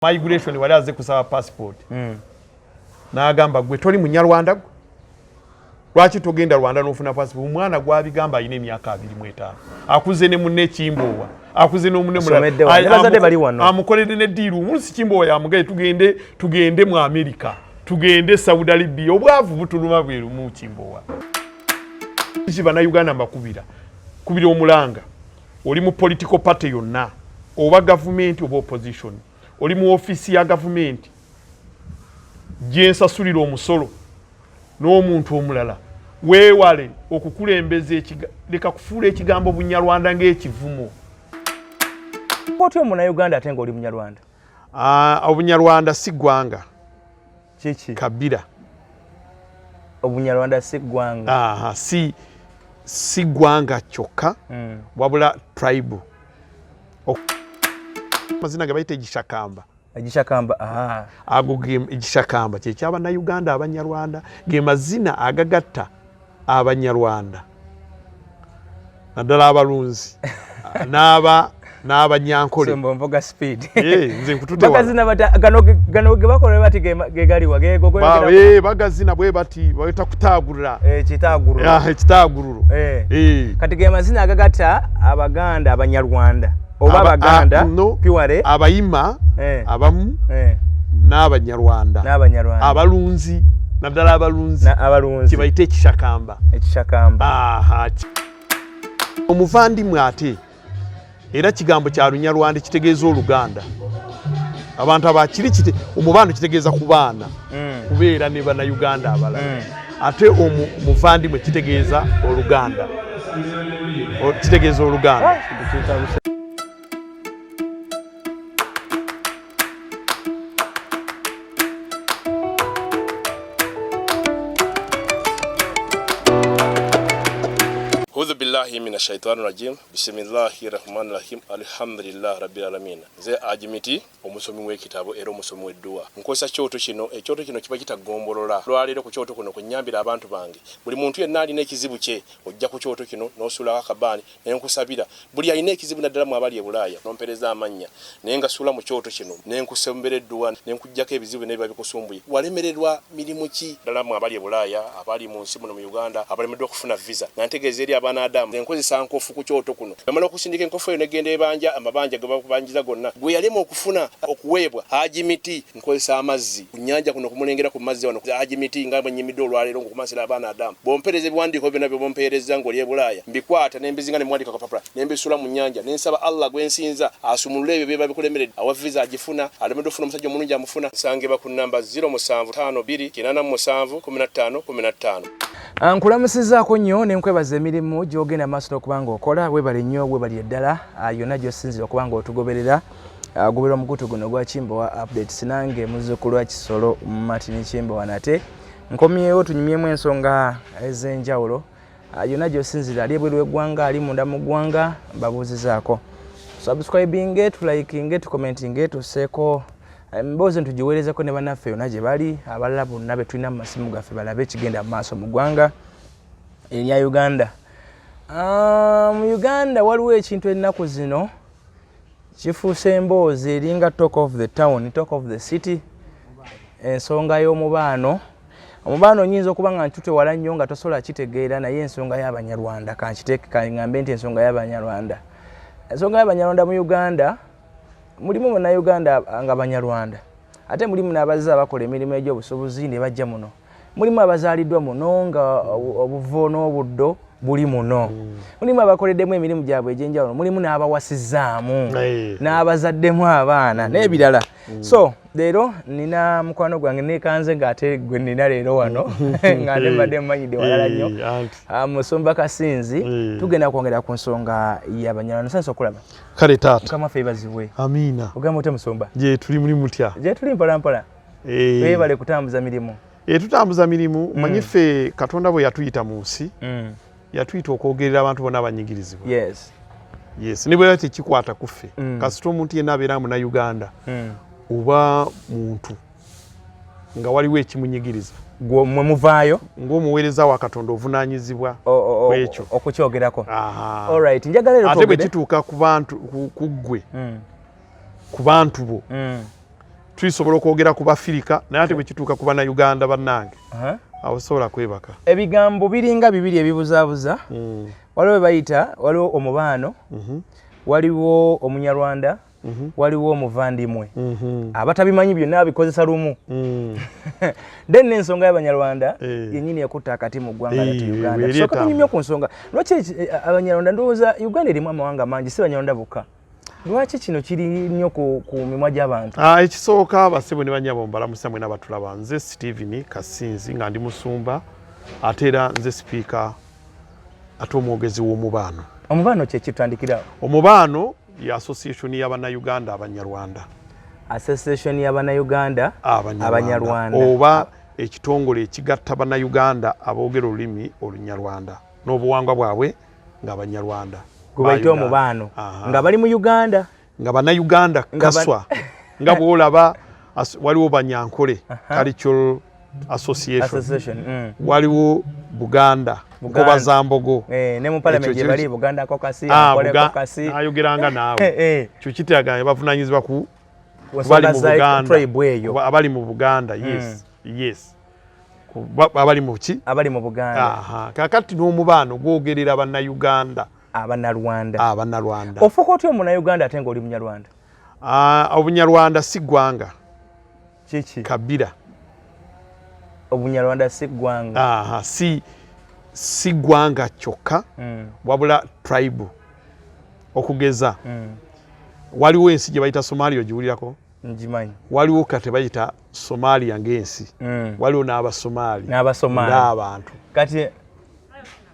Migration wali aze kusaba passport. N'agamba gwe toli munyarwanda gwe. Lwaki togenda Rwanda n'ofuna passport? Omwana gwabigamba ayina emyaka 25. Akuze ne munne Kimbowa. Akuze no munne mulala. Amukolede ne deal. Umunsi Kimbowa yamugaye tugende mu America. Tugende Saudi Arabia. Obwavu butuluma bweru mu Kimbowa. Bana Uganda mbakubira. Kubira omulanga. Oli mu political party yonna. Oba government oba opposition. Oli mu office ya government. Jensasulira omusolo n'omuntu omulala. Weewale okukulembeza leka kufuula ekigambo Bunyarwanda ng'ekivumo. Otyo muna Uganda atenga oli Munyarwanda. Obunyarwanda si gwanga. Kiki? Kabira. Obunyarwanda si gwanga. Si gwanga kyokka. Wabula tribe. Mazina gabayite Gishakamba. Agishakamba, ago Gishakamba kye kyaba na Uganda Abanyarwanda ge mazina agagatta Abanyarwanda nadala abalunzi n'abanyankole mboga speed nze nkutute bagazina bata gano ge bakole bati ge gali wage gogo bagazina bwe bati bayita kutagurira kitagururo kati ge mazina agagatta Abaganda Abanyarwanda oba Abaganda piware abayima abamu n'Abanyarwanda abalunzi nadala abalunzi kibayite Ekishakamba omuvandimwe ate era kigambo kya Lunyarwanda kitegeeza Oluganda abantu abakiri omubano kitegeeza ku baana kubeera ne bana Uganda abalala ate omuvandimwe kitegeeza Oluganda A'udhu billahi minash shaitani rajim. Bismillahir rahmanir rahim. Alhamdulillah rabbil alamin. Nze Ajimiti omusomi w'ekitabo era omusomi w'edduwa. Nkosa kyoto kino ekyoto kino kiba kitagombolola. Lwalero ku kyoto kuno kunyambira abantu bange. Buli muntu yenna alina ekizibu kye ojja ku kyoto kino n'osula akabani n'enkusabira. Buli alina ekizibu naddala mu abali e Bulaya n'ompereza amanya. Nenga sula mu kyoto kino n'enkusembera edduwa n'enkujjako ebizibu n'ebiba bikusumbuye. Walemererwa mirimu ki ddala mu abali e Bulaya abali mu nsi muno mu Uganda abalemeddwa okufuna visa. Nantegeeza eri Adamu enkozesa nkofu ku kyoto kuno amala okusindika enkofu eyo negenda ebanja amabanja gabakubanjiza gonna gwe yalema okufuna okuweebwa Ajimiti nkozesa amazzi ku nnyanja kuno kumulengera ku mazzi wano Ajimiti nga bwenyimidde olwaleero ngokumasira abaana Adamu bompereza ebiwandiiko byonna bye bompereza ng'oli e Bulaya mbikwata nembizinga ne mwandika kapapula nembisula mu nnyanja nensaba Allah gwensinza asumulule ebyo byeba bikulemeredde awa visa agifuna alemedde ofuna omusajja omulungi amufuna nsangeba ku namba 0752871515 Nkulamusizaako nnyo ne nkwebaza emirimu gy'ogenda maaso n'okubanga okola webale nnyo webali eddala yonna gy'osinzira okubanga otugoberera goberera omukutu guno gwa Kimbowa updates nange muzzukulu wa Kisolo Martin Kimbowa nate nkomyewo tunyumyemu ensonga ez'enjawulo yonna gy'osinzira ali ebweru w'eggwanga ali munda mu ggwanga mbabuuzizaako subscribinge tulikinge tukomentinge tuseeko mboze ntujiwerezeko ne bannaffe yonna gye bali abalala bonna be tulina mu masimu gaffe balabe ekigenda mu maaso mu ggwanga erya Uganda. Mu Uganda waliwo ekintu ennaku zino kifuuse emboozi eringa talk of the town, talk of the city, ensonga y'omubaano. Omubaano nyinza okuba nga ntutewala nnyo nga tosobola kitegeera naye ensonga y'Abanyarwanda kangambe nti ensonga y'Abanyarwanda. Ensonga y'Abanyarwanda mu Uganda mulimu na Uganda nga Abanyarwanda ate mulimu n'abazza abakola emirimu egy'obusobozi ne bajja muno mulimu abazaaliddwa muno nga obuvo n'obuddo buli muno mulimu abakoleddemu emirimu gyabwe egy'enjawulo mulimu n'abawasizaamu n'abazaddemu abaana n'ebirala so leero nina mukwano gwange neekanze ng'ate gwe nina leero wano ng'ate mbadde mmanyidde walala nnyo Musumba Kasinzi tugenda kwongera ku nsonga y'Abanyarwanda sansa okulaba kale taata Mukama feebazibwe amiina ogamba ote Musumba je tuli muli mutya je tuli mpolampola weebale kutambuza mirimu tutambuza mirimu manyife Katonda bwe yatuyita mu nsi yatuyita okwogerera abantu bonna abanyigirizibwa yes nibwe yati kikwata kuffe kasita omuntu yenna abeera mu na Uganda oba muntu nga waliwo ekimunyigiriza mwe muvaayo ng'omuweereza wa Katonda ovunaanyizibwa kwekyo okukyogerako alright njagala leero ate bwe kituuka ku bantu ku ggwe ku bantu bo tulisobola okwogera ku Bafirika naye ate bwe kituuka ku Bannayuganda bannange awo sobola kwebaka. Ebigambo biringa bibiri ebibuzaabuza. Waliwo bayita, waliwo omubaano, waliwo Omunyarwanda, waliwo omuvandimwe. Abatabimanyi byonna bikozesa lumu. Then n'ensonga y'Abanyarwanda yennyini ekutta akati mu ggwanga lyattu Uganda. Soka tunyumye ku nsonga. Lwaki Abanyarwanda ndowooza Uganda erimu amawanga mangi si Banyarwanda bokka? Lwaki kino kiri nnyo ku mimwa gy'abantu? Ekisooka abasibo ne bannyabo mbalamusa mwe n'abatulaba. Nze Steven Kasinzi nga ndi musumba ate era nze sipiika ate omwogezi w'omubaano. Omubaano kye kitandikirawo? Omubaano ya Association y'Abannayuganda Abanyarwanda. Association y'Abannayuganda Abanyarwanda. Oba ekitongole ekigatta Bannayuganda aboogera olulimi Olunyarwanda n'obuwangwa bwabwe nga Abanyarwanda. Gubayita omubaano nga bali mu Uganda. Nga Bannayuganda kaswa. Nga bw'olaba waliwo Banyankole Cultural Association. Waliwo Buganda. Nkobazambogo. Ne mu parliament gye bali Buganda kokasi, Nkole kokasi. Ayogeranga naawe. Kyo kitaganya bavunaanyizibwa ku bali mu Buganda. Abali mu Buganda, yes. Yes. Abali mu ki? Abali mu Buganda. Kakati n'omubaano gwogerera Bannayuganda. Abannarwanda. Ofuuka otya Omunnayuganda ate ng'oli Munyarwanda? Obunyarwanda si ggwanga. Kiki? Kabira. Obunyarwanda si ggwanga. Si ggwanga kyokka wabula tribe okugeza. Waliwo ensi gye bayita Somalia ogiwulirako? Ngimanyi. Waliwo kati bayita Somalia ng'ensi. Waliwo n'Abasomali. Ng'abantu.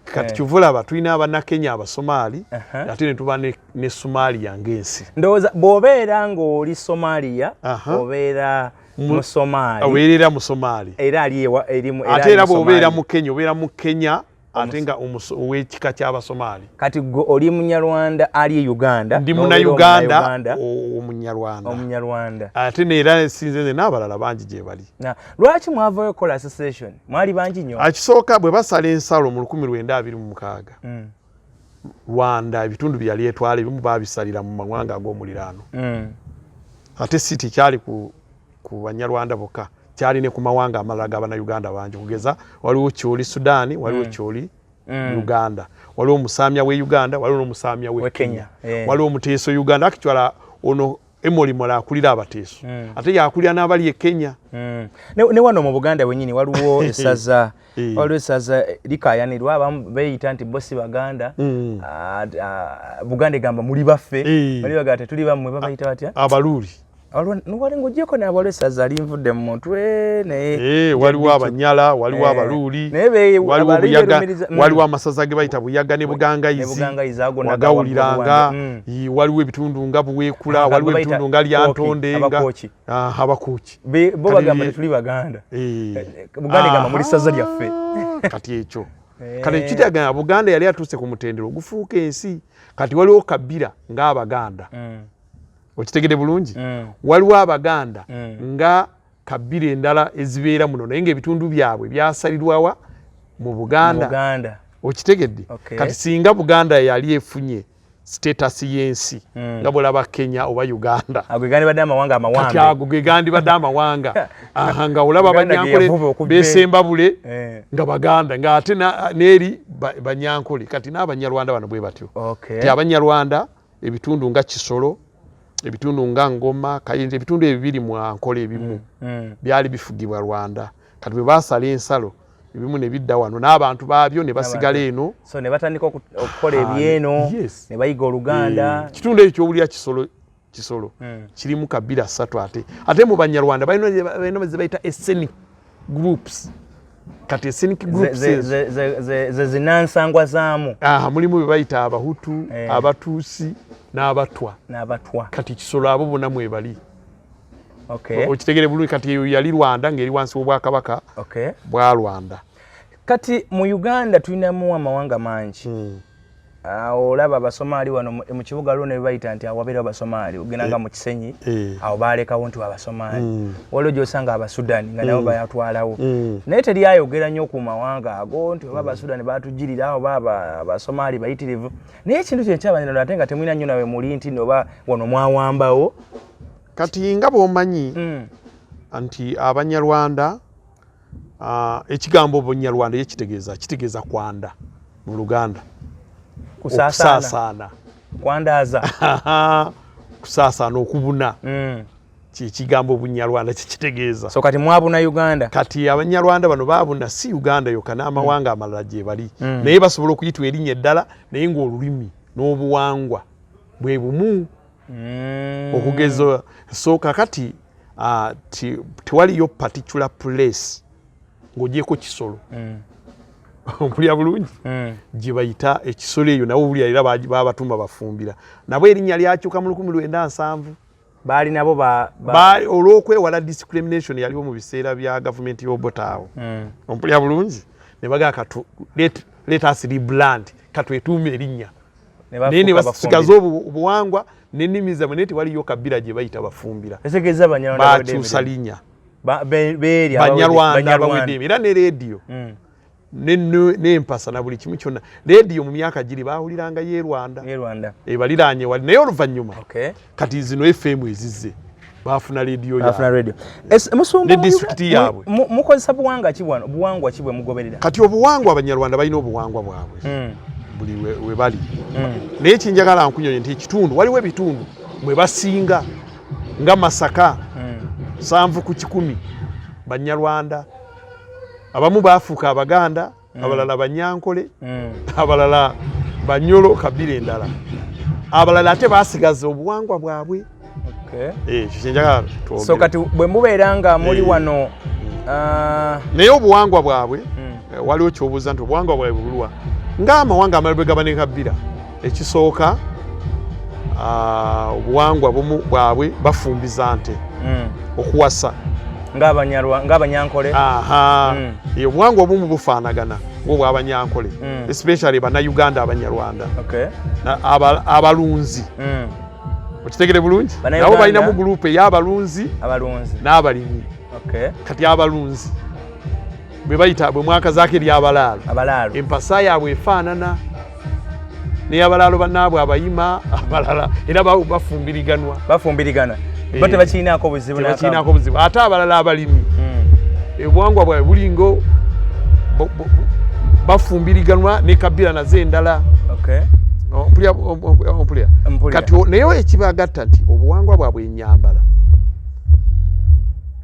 Kati kyuvulaba tulina Abannakenya Abasomali ate ne tuba ne Somalia ng'ensi. Ndowooza bw'obeera ng'oli Somalia obeera mu Somali. Obeerera mu Somali. Era ali erimu ate era bw'obeera mu Kenya obeera mu Kenya ate nga ow'ekika ky'Abasomali. Kati gwe oli Munyarwanda ali Uganda. Ndi Munnayuganda Omunyarwanda. Omunyarwanda. Ate neera sinze n'abalala bangi gye bali. Lwaki mwavaayo okukola association? Mwali bangi nnyo. Akisooka bwe basala ensalo mu 1926 Rwanda ebitundu bye yali etwala ebimu baabisalira mu mawanga ag'omuliraano. Ate si tikyali ku Banyarwanda bokka. Kyali ne ku mawanga amalala g'Abannayuganda bangi kugeza waliwo Kyoli Sudan, waliwo Kyoli Uganda, waliwo Musamya we Uganda, waliwo n'Omusamya we Kenya, waliwo Muteeso Uganda. Akikyala ono Emolimola akulira Abateeso ate yakulira n'abali e Kenya. Ne wano mu Buganda wennyini waliwo esaza likayanirwa abamu beeyita nti bo si Baganda. Buganda egamba muli baffe bali bagamba tetuli bammwe babayita batya? Abaluuli. Wali ng'ogyeko n'abalo essaza linvudde mu mutwe naye waliwo Abanyala, waliwo Abaluuli, waliwo amasaza ge bayita Buyaga ne Bugangayizi wagawuliranga, waliwo ebitundu nga Buweekula, waliwo ebitundu nga Lyantonde nga Abakooki. Bo bagamba tetuli Baganda. Buganda egamba muli ssaza lyaffe. Kati ekyo kati kitaganya Buganda yali atuuse ku mutendero gufuuka ensi. Kati waliwo Kabira ng'Abaganda. Okitegedde bulungi? Waliwo Abaganda nga Kabira endala ezibeera muno naye ng'ebitundu byabwe byasalirwawa mu Buganda. Okitegedde? Kati singa Buganda yali efunye status y'ensi nga bw'olaba Kenya oba Uganda. Ago gandibadde amawanga amawanga. Kati ago ge gandibadde amawanga. Nga olaba Banyankole beesemba bule nga Baganda nga ate n'eri Banyankole. Kati n'Abanyarwanda bano bwe batyo. Ti Abanyarwanda ebitundu nga Kisolo, ebitundu nga Ngoma, Kayinza, ebitundu ebibiri mu Ankole ebimu byali bifugibwa Rwanda. Kati bwe baasala ensalo ebimu ne bidda wano n'abantu baabyo ne basigala eno. So ne batandika okukola ebyeno ne bayiga Oluganda. Kitundu ekyo ky'owulira Kisolo kirimu Kabira 3 ate mu Banyarwanda balina ze bayita ethnic groups. Kati ethnic groups ze zinansangwa zaamu. Mulimu bye bayita Abahutu, Abatuusi n'Abatwa. Kati Kisolo abo bonna mwebali. Okitegere bulungi. Kati eyo yali Rwanda ng'eri wansi w'Obwakabaka bwa Rwanda. Kati mu Uganda tulinamu amawanga mangi. Olaba Abasomali wano mu kibuga luno ne bayita nti awabeera Abasomali ogendanga mu Kisenyi awo baalekawo nti Abasomali. Waliwo gy'osanga Abasudani nga nabo bayatwalawo. Naye teryayogera nnyo ku mawanga ago nti oba Abasudani baatujjirira oba Abasomali bayitirivu. Naye ekintu kye nkyabanyarwanda ate nga temulina nnyo nawe muli nti oba wano mwawambawo kati nga bw'omanyi nti Abanyarwanda ekigambo Obanyarwanda kitegeeza kwanda mu Luganda. Kusaasaana. Kwandaza. Kusaasaana okubuna. Kigambo Obunyarwanda kitegeeza. So kati mwabuna Uganda. Kati Abanyarwanda bano baabuna si Uganda yokka n'amawanga amalala gye bali. Naye basobola okuyitwa erinnya eddala naye ng'olulimi n'obuwangwa bwe bumu. Okugeza so kakati tewaliyo particular place ng'ogyeko kisolo. Mpulya bulungi gye bayita ekisolo eyo nawe owulira era baabatuma bafumbira nabo erinnya lyakyuka mu 1970 baali nabo olw'okwewala discrimination yaliwo mu biseera bya gavumenti y'Obotaawo. Ompulya bulungi ne bagaa let us rebrand katwetuume erinnya naye ne basigaza obuwangwa n'ennimi zammwe naye tewaliyo kabbira gye bayita bafumbira bakyusa linnya Banyarwanda bawedde era ne leediyo n'empasa na buli kimu kyonna. Leediyo mu myaka giri baawuliranga y'e Rwanda ebaliraanye wali naye oluvannyuma kati zino FM ezizze baafuna leediyo yaabwe ne disitulikiti yaabwe. Mukozesa buwangwa ki bwano buwangwa ki bwe mugoberera? Kati obuwangwa Abanyarwanda balina obuwangwa bwabwe buli we bali naye kinjagala nkunyonye nti ekitundu waliwo ebitundu mwe basinga nga Masaka 7/10 Banyarwanda abamu baafuuka Abaganda abalala Banyankole abalala Banyolo kabira endala abalala ate baasigaza obuwangwa bwabwe. So kati bwe mubeera nga muli wano naye obuwangwa bwabwe waliwo kyobuuza nti obuwangwa bwabwe bulwa ng'amawanga amalala bwe gaba ne kabbira. Ekisooka obuwangwa bumu bwabwe bafumbiza nte okuwasa ng'Abanyankole. Obuwangwa obumu bufaanagana ng'obw'Abanyankole especially Bannayuganda Abanyarwanda abalunzi. Okitegere bulungi nabo balinamu gurupu ey'abalunzi n'abalimi. Kati abalunzi bwe bayita bwe mwakazaako ery'abalaalo empasa yaabwe efaanana n'ey'abalaalo bannaabwe abayima abalala era bafumbiriganwa bo tebakiinaako buzibu ate abalala abalimi obuwangwa bwabwe bulingo bafumbiriganwa ne kabbira nazo endala. Ompulya kati naye ekibagatta nti obuwangwa bwabwe ennyambala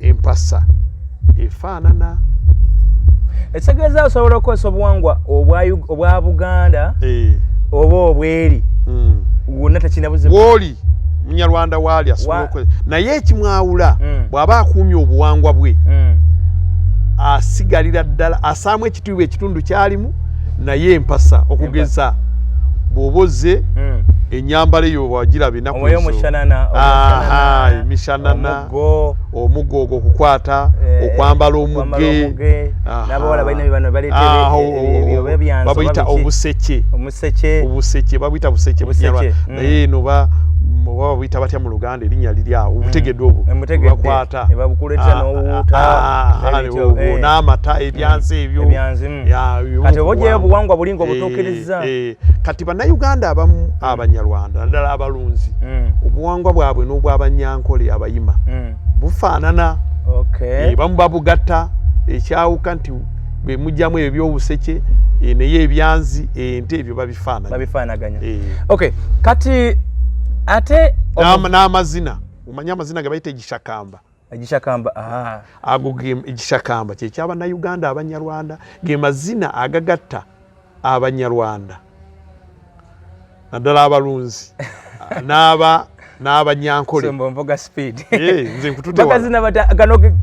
empasa efaanana. Ekitegeeza osobola okukozesa obuwangwa obwa Buganda oba obweri wonna tekina buzibu bw'oli Munyarwanda waali asobola okukozesa naye ekimwawula bw'aba akuumye obuwangwa bwe asigalira ddala asaamu ekitiibwa ekitundu kyalimu naye empasa okugeza bw'oboze ennyambala eyo wagiraba ennaku emishanana omuggo ogwo okukwata okwambala omugge babuyita obuseke babuyita buseke naye eno babuyita batya mu Luganda erinnya liri awo obutegedde obwo bakwata n'amata ebyanzi ebyo. Kati obogyeyo obuwangwa bulinga obutuukiriza. Kati Bannayuganda abamu Abanyarwanda naddala abalunzi obuwangwa bwabwe n'obw'Abanyankole abayima bufaanana. Bamu babugatta ekyawuka nti bwe mujjamu ebyo by'obuseke naye ebyanzi ente ebyo babifaanaganya. Kati ate n'amazina omanye amazina ge bayita egishakamba ago egishakamba kyeky'Abannayuganda Abanyarwanda ge mazina agagatta Abanyarwanda naddala abalunzi n'Abanyankole. Mboga speed nze nkutute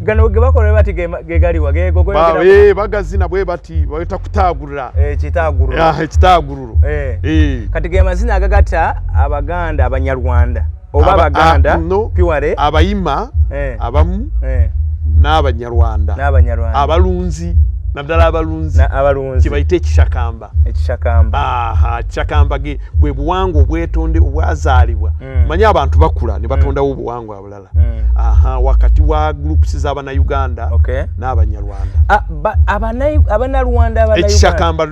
gano ge bakola bati ge galiwa bagazina bwe bati bayita kutaagulura ekitaaguluro. Kati ge mazina agagatta Abaganda Abanyarwanda oba Abaganda piware abayima abamu n'Abanyarwanda abalunzi naddala abalunzi kibayita ekishakamba ekishakamba bwe buwangwa obwetonde obwazaalibwa manyi abantu bakula ne batondawo obuwangwa abulala wakati wa groups z'Abannayuganda n'Abanyarwanda ekishakamba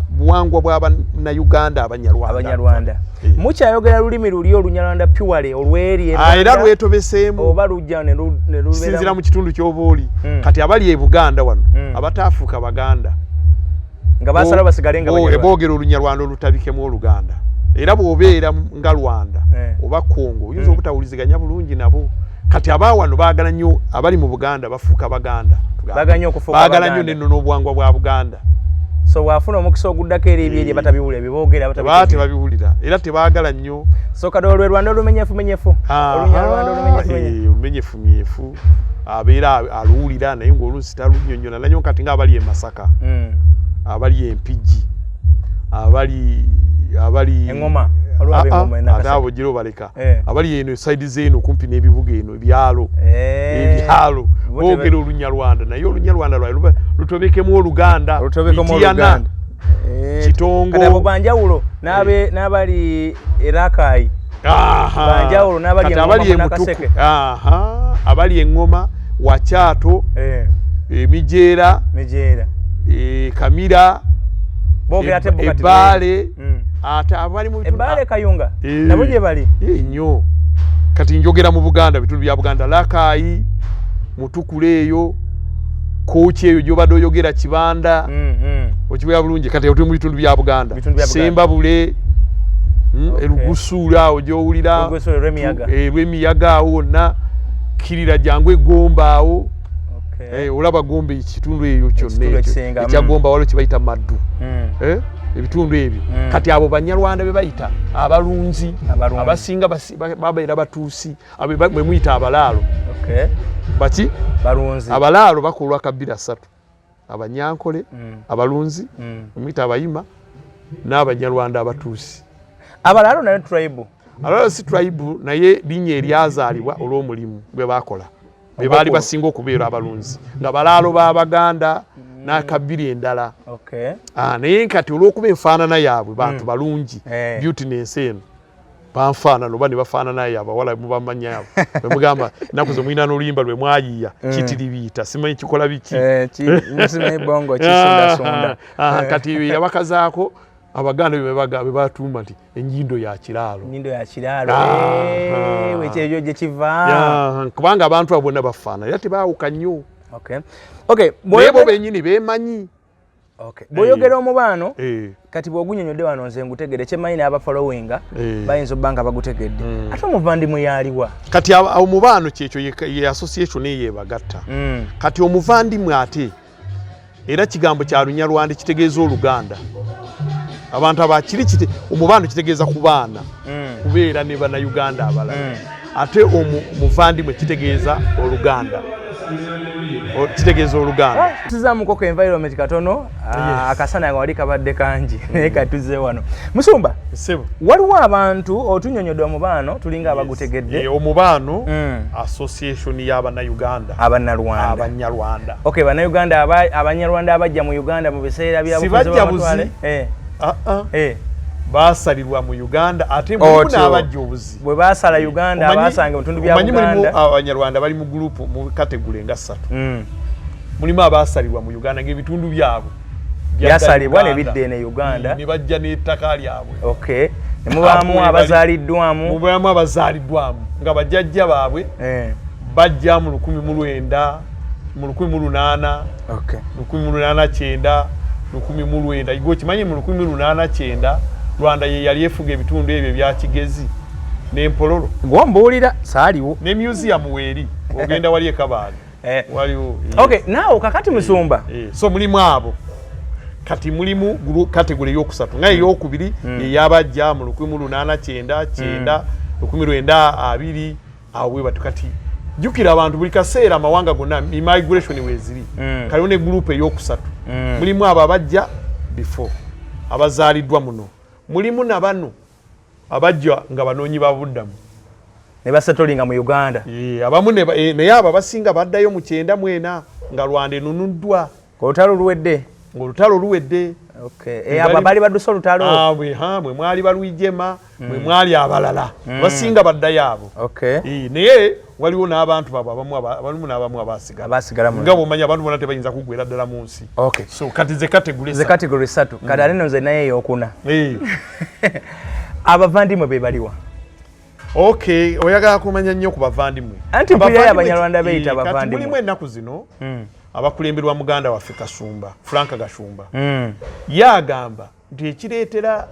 buwangwa bw'Abannayuganda Abanyarwanda mukyayogera lulimi luli Olunyarwanda purely olweri era lwetobeseemu oba lujja ne sinzira mu kitundu ky'oba oli kati abali e Buganda wano abataafuuka Baganda nga basala basigale nga boogera Olunyarwanda olutabikemu Oluganda era bw'obeera nga Rwanda oba Congo oyinza obutawuliziganya bulungi nabo kati abawano baagala nnyo abali mu Buganda bafuuka Baganda baagala nnyo neno n'obuwangwa bwa Buganda so wafuna omukisa oguddako eri ebyo batabiwulira ebiboogera tebabiwulira era tebaagala nnyo so kati olwo Rwanda olumenyefu Olunyarwanda olumenyefu abeera aluwulira naye ng'oluusi talunyonyola nanyo kati ng'abali e Masaka abali empigi abali engoma ate abo giro baleka abali eno saidi zeeno kumpi n'ebibuga eno ebyalo boogera Olunyarwanda naye Olunyarwanda lwali lutobekemu Oluganda Itiyana Kitongo kati abo banjawulo n'abali Erakayi banjawulo n'abali Emutuku abali Engoma Wakyato Mijeera Kamira Ebbaale ate abali mu Ebbaale Kayunga nabo gye bali nnyo kati njogera mu Buganda bitundu bya Buganda Lakayi Mutukule eyo Kochi eyo gy'obadde oyogera Kibanda okibeera bulungi kati tuli mu bitundu bya Buganda Sembabule Erugusuula awo gy'owulira Lwemiyaga awo wonna Kirira Jangwe Gomba awo olaba Gombe ekitundu eyo kyonna ekya Gomba waliwo kibayita Maddu ebitundu ebyo kati abo Banyarwanda be bayita abalunzi abasinga babeera batuusi bwe muyita abalaalo baki abalaalo bakolwa kabira ssatu Abanyankole abalunzi muyita abayima n'Abanyarwanda abatuusi abalaalo nayo tribe abalaalo si tribe naye linnya eryazaalibwa olw'omulimu gwe bakola be baali basinga okubeera abalunzi nga balaalo b'Abaganda n'akabiri endala naye kati olw'okuba enfaanana yaabwe bantu balungi beauty n'ensi eno banfaanana oba ne bafaanana abawala mubamanya abo bemugamba ennaku ze mulina n'oluyimba lwe mwayiiya kitiribiita simanyi kikola biki kati yabakazaako Abaganda be batuuma nti ennyindo ya kiraalo ekyo gye kiva kubanga abantu abo bonna bafaanana era tebaawuka nnyo naye bo bennyini beemanyi bw'oyogera omubaano kati bw'ogunyonyodde wano nze ngutegedde kyemanyi n'abafollowinga bayinza obba nga bagutegedde ate omuvandimwe yaaliwa kati omubaano kyekyo ye association eyo ebagatta kati omuvandimwe ate era kigambo kya Lunyarwanda kitegeeza Oluganda abantu abakiri omubaano kitegeeza ku baana kubeera ne Bannayuganda abalala ate omuvandimwe kitegeeza Oluganda tuzaamuko ku environment katono akasana nga wali kabadde kangi naye katuze wano Musumba waliwo abantu otunyonyodde omubaano tulinga abagutegedde omubaano association y'Abannayuganda Abanyarwanda Bannayuganda Abanyarwanda abajja mu Uganda mu biseera bya bufuzi basalirwa mu Uganda ate mulimu n'abajja obuzi bwe basala Uganda abasanga mu bitundu bya Buganda Abanyarwanda bali mu group mu category nga 3 mulimu abasalirwa mu Uganda ng'ebitundu byabwe byasalibwa ne bidde ne Uganda ne bajja n'ettaka lyabwe ne mubaamu abazaaliddwamu nga bajjajja baabwe bajja mu 1900 mu 1800 1809 1809 igwo kimanyi mu 1809 Rwanda ye yali efuga ebitundu ebyo bya Kigezi n'Empololo ng'ombuulira saaliwo ne museum weeri ogenda wali ekabaali waliwo naawe kakati Musumba so mulimu abo kati mulimu kategori y'okusatu nga ey'okubiri ey'abajja mu 1899 1920 awo we batu kati jukira abantu buli kaseera amawanga gonna immigration weziri kaliwo ne group ey'okusatu mulimu abo abajja before abazaaliddwa muno mulimu na bano abajja nga banoonyi babuddamu ne basetolinga mu Uganda abamu naye abo abasinga baddayo mu 9 mwena nga Rwanda enunuddwa olutalo luwedde olutalo luwedde abo baali badduse olutalo mwe mwali balwijema mwe mwali abalala basinga baddayo abo naye waliwo n'abantu babo abamu n'abamu abasigala nga bw'omanya abantu bonna tebayinza kuggwera ddala mu nsi so kati ze kategori 3 kati ate nno nze naye eyokuna abavandimwe be baliwa oyagala kumanya nnyo ku bavandimwe anti mpulirayo abanyarwanda beyita abavandimwe mulimu ennaku zino abakulemberwa muganda waffe Kasumba Frank Gashumba yagamba nti ekireetera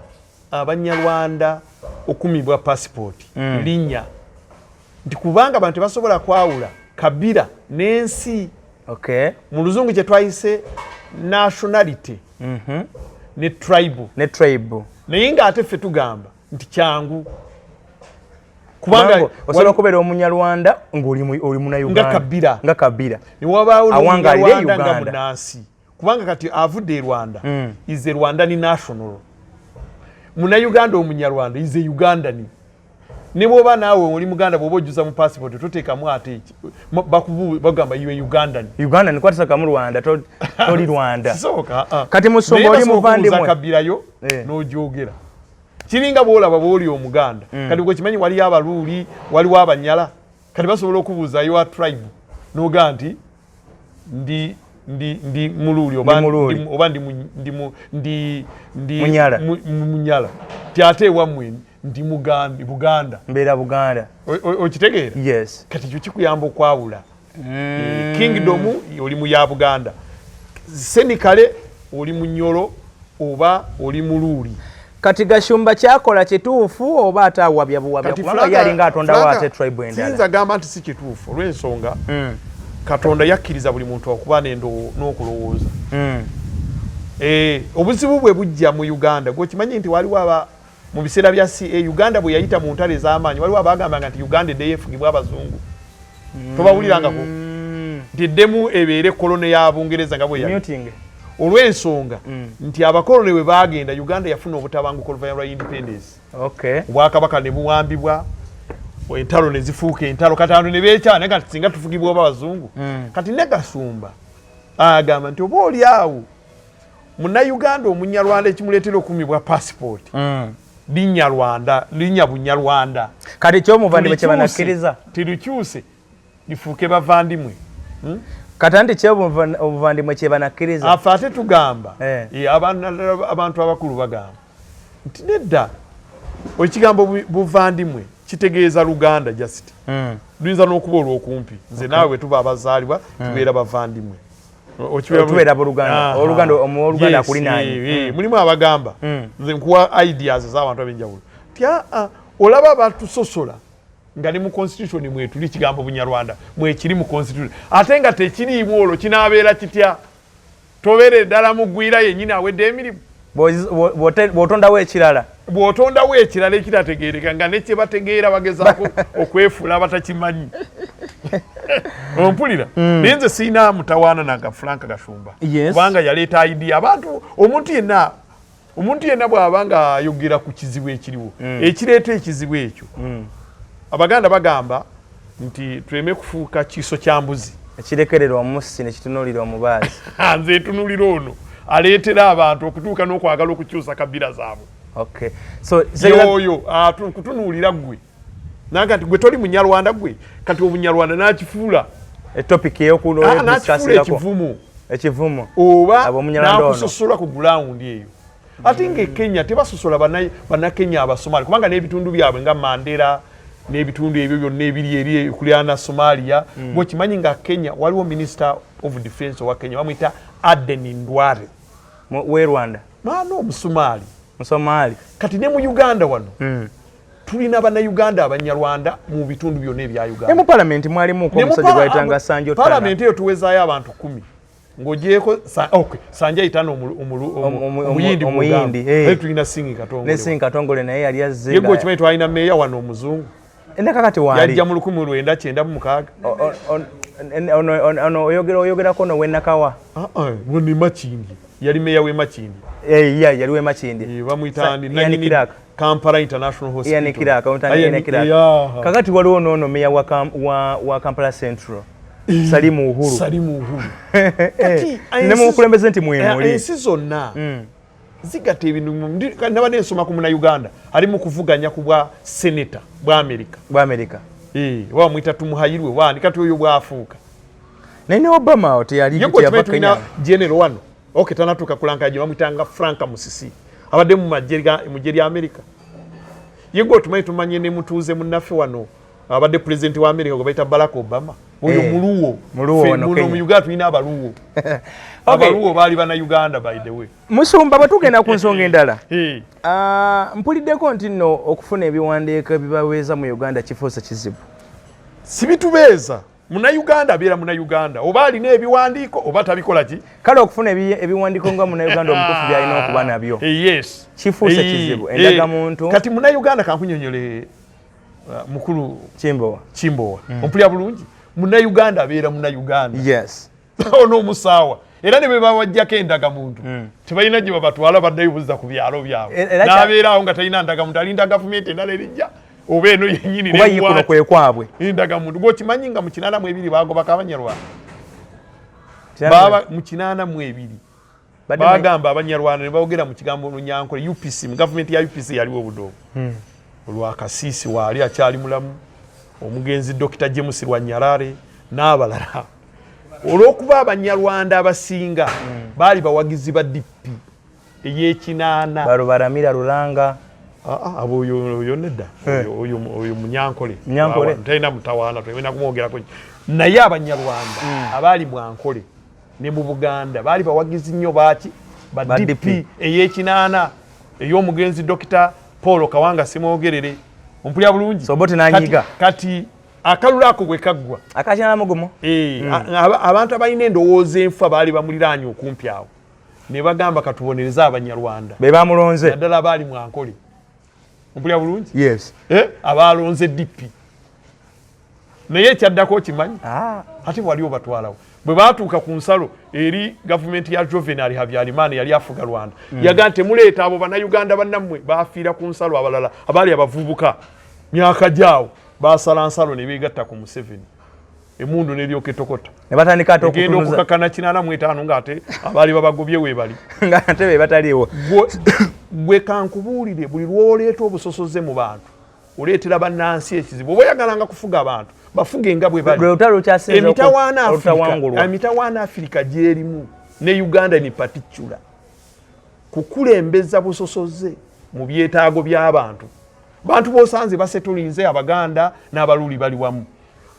abanyarwanda okumibwa passport linnya nti kubanga abantu tebasobola kwawula kabira n'ensi mu luzungu kye twayise nationality ne tribe naye ng'ate ffe tugamba nti kyangu kubanga osobola okubeera omunyarwanda ng'oli munauganda nga kabira newabaawo n'omunyarwanda nga munansi kubanga kati avudde e Rwanda is a Rwandani national munauganda omunyarwanda is a Ugandani ne bw'oba naawe oli muganda bw'oba ojjuza mu passport toteekamu ate bagamba iwe Ugandani kwatisakamu Rwanda toli Rwanda kati musumba oli muvandimwe kabirayo n'ogyogera kiringa bwolaba bwoli omuganda kati bwe kimanyi waliyo abaluuli waliwo abanyala kati basobola okubuuza yo tribe noga nti ndi muluuli oba ndi munyala ti ate ewammwe ndi Buganda mbeera Buganda okitegeera kati kyo kikuyamba okwawula kingdom oli mu ya Buganda senikale oli munyolo oba oli muluuli kati Gashumba kyakola kituufu oba ataawabya buwabya kubanga yalinga atondawo ate tribe endala kiyinza gamba nti si kituufu olw'ensonga Katonda yakkiriza buli muntu okuba n'okulowooza obuzibu bwe bujja mu Uganda gwekimanyi nti waliwo mu biseera bya Uganda bwe yayita mu ntale ez'amaanyi waliwo abagambanga nti Uganda eddeyo efugibwa abazungu tobawulirangako nti eddemu ebeere kolone y'Abungereza nga bwe yali olw'ensonga nti abakoloni bwe bagenda Uganda yafuna obutabanguko oluvannyuma lwa independence obwakabaka ne buwambibwa entalo ne zifuuka entalo kati abantu ne beekyala naye kati singa tufugibwa oba abazungu kati ne Gasumba agamba nti oba oli awo munnayuganda omunyarwanda ekimuleetera okumibwa passport linnya bunyarwanda kati ky'omuvandimwe kye banakkiriza tirikyuse lifuuke bavandimwe kati anti ky'obuvandimwe kye banakkiriza afe ate tugamba abantu abakulu bagamba nti nedda ekigambo buvandimwe kitegeeza Luganda just luyinza n'okuba olw'okumpi nze naawe bwe tuba abazaalibwa tubeera bavandimwe tubeera oluganda akulinaanye mulimu abagamba nze nkuwa ideas z'abantu ab'enjawulo ti olaba batusosola nga ne mu constitution mwe tuli kigambo bunyarwanda mwe kiri mu constitution ate nga tekiriimu olwo kinaabeera kitya tobeere ddala mugwira yennyini awedde emirimu bw'otondawo ekirala ekitategeereka nga ne kye bategeera bagezaako okwefuula abatakimanyi ompulira naye nze siina mutawaana naga Frank Gashumba kubanga yaleeta idea abantu omuntu yenna bw'aba nga ayogera ku kizibu ekiriwo ekireeta ekizibu ekyo Abaganda bagamba nti tuleme kufuuka kiso kya mbuzi ekirekerera omusi ne kitunuulira omubaazi nze tunulira ono aleetera abantu okutuuka n'okwagala okukyusa kabira zaabwe yoyo kutunuulira gwe naga nti gwe toli munyarwanda gwe kati omunyarwanda n'akifuula etopiki eyokunakifuula ekivumo oba n'akusosolwa ku gulawundi eyo ate nga Kenya tebasosola bannakenya abasomali kubanga n'ebitundu byabwe nga Mandera n'ebitundu ebyo byonna ebiri eri kulyana Somalia bwekimanyi nga Kenya waliwo Minister of Defence owa Kenya bamuyita Aden Ndware we Rwanda Musomali kati ne mu Uganda wano tulina bannayuganda abanyarwanda mu bitundu byonna ebya Uganda ne mu parliament mwalimu omusajja gwayitanga Sanjo Tana parliament eyo tuwezaayo abantu 10 ng'ogyeko Sanja Itano omuyindi tulina Singi Katongole naye yali azze yego okimanyi twalina meeya wano omuzungu kakati waali yajja mu 1996 ono oyogerako no Wenakawa woni Makindi yali meeya w'e Makindi yali w'e Makindi bamuyita nanyini Kampala International Hospital kakati waliwo noono meeya wa Kampala Central Salimu Uhuru. Salimu Uhuru. Ne mu kulembeze nti mwemuli. Ensi zonna zigata ebintu nabadde nsoma ku muna Uganda ali mu kuvuganya ku bwa senator bwa America. Wa mwita tumuhayirwe wani kati oyo bwafuuka. Nene Obama oteyali ya Kenya. General wano. Okay, tanatuka kulankaje bamwitanga Frank Musisi. Abadde mu majeri ya America. Yego tumanye ne mutuze munaffe wano. Abadde president wa America gobaita Barack Obama. Oyo muluwo wano Kenya. Mu Uganda tulina abaluwo. Abaluwo bali bana Uganda by the way. Musumba batugenda ku nsonga endala. Mpuliddeko nti nno okufuna ebiwandiiko ebibaweeza mu Uganda kifuuse kizibu. Sibitubeeza. Muna Uganda beera muna Uganda. Oba alina ebiwandiiko oba tabikola ki? Kale okufuna ebiwandiiko nga muna Uganda omutuufu byalina okuba nabyo. Yes. Kifuuse kizibu. Endaga muntu. Kati muna Uganda kankunyonyole mukulu Chimbowa. Ompulya bulungi. Muna Uganda beera muna Uganda. Yes. Ono musaawa. Era ne beba wajjako endaga muntu. Tebalina gye babatwala baddayo buzza ku byalo byabwe. N'abeera awo nga talina ndaga muntu alinda gavumenti endala erijja. Oba eno yennyini kuba yikuno kwe kwabwe. Endaga muntu. Gwokimanyi nga mu 82 bagobako Abanyarwanda. Baba mu 82. Bagamba Abanyarwanda ne boogera mu kigambo Lunyankole UPC, mu gavumenti ya UPC yaliwo obudobo. Olwakasiisi waali akyali mulamu. Omugenzi Dr. James Rwanyarare n'abalala. Olw'okuba Abanyarwanda abasinga baali bawagizi ba DP ey'ekinaana. Barubaramira Lulanga. Abo oyo nedda. Oyo Munyankole. Talina mutawaana tulina kumwogerako. Naye Abanyarwanda abaali Mwankole ne mu Buganda baali bawagizi nnyo baaki ba DP ey'ekinaana ey'omugenzi Dr. Paul Kawanga simwogerere. Ompulya bulungi. Soboti n'anyiga. Kati akalulako gwe kaggwa. Akajana mugumo. Abantu abalina endowooza enfa baali bamuliraanye okumpi awo. Ne bagamba katubonereza Abanyarwanda. Be bamulonze. Naddala baali Mwankole. Ompulya bulungi? Yes. Abalonze DP. Naye ekyaddako kimanyi? Ate waliwo batwalawo. Bwe baatuuka ku nsalo eri gavumenti ya Juvenal Habyarimana yali afuga Rwanda. Yaga nti muleeta abo bannayuganda bannammwe baafiira ku nsalo abalala abaali abavubuka. Myaka gyawo baasala nsalo ne beegatta ku Museven. Emundu n'eryoka etokota. Ne batandika okutunuza. Egenda okukakana 85 ng'ate abaali babagobye weebali. Ng'ate be bataliiwo. Gwe kankubuulire buli lw'oleeta obusosoze mu bantu. Oleetera bannansi ekizibu. Oba oyagalanga kufuga abantu bafuge nga bwe bali. Emitawaana Afrika gyerimu ne Uganda ni particular. Kukulembeza busosoze mu byetaago by'abantu. Bantu bosanze basetulinze Abaganda n'Abaluli bali wamu.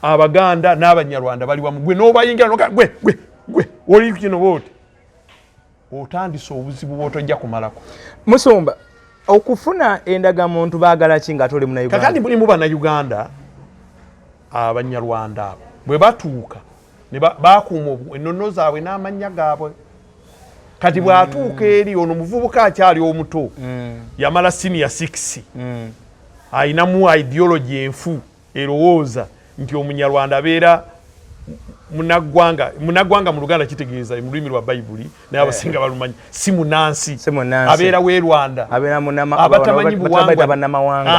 Abaganda n'Abanyarwanda bali wamu. Gwe n'obayingira noga gwe oli kino bote. Otandise obuzibu bw'otojja kumalako. Musumba okufuna endagamuntu baagala ki nga tuli mu Uganda? Kakandi mulimu bana Uganda Abanyarwanda bwe batuuka ne bakuuma ennono zaabwe n'amannya gaabwe. Kati bwatuuka eri ono muvubuka akyali omuto yamala senior 6 ayinamu ideology enfu erowooza nti Omunyarwanda abeera munaggwanga mu Luganda kitegeeza mu lulimi lwa Bayibuli naye abasinga balumanyi si munansi abeera w'e Rwanda abatamanyi buwangwa bannamawanga.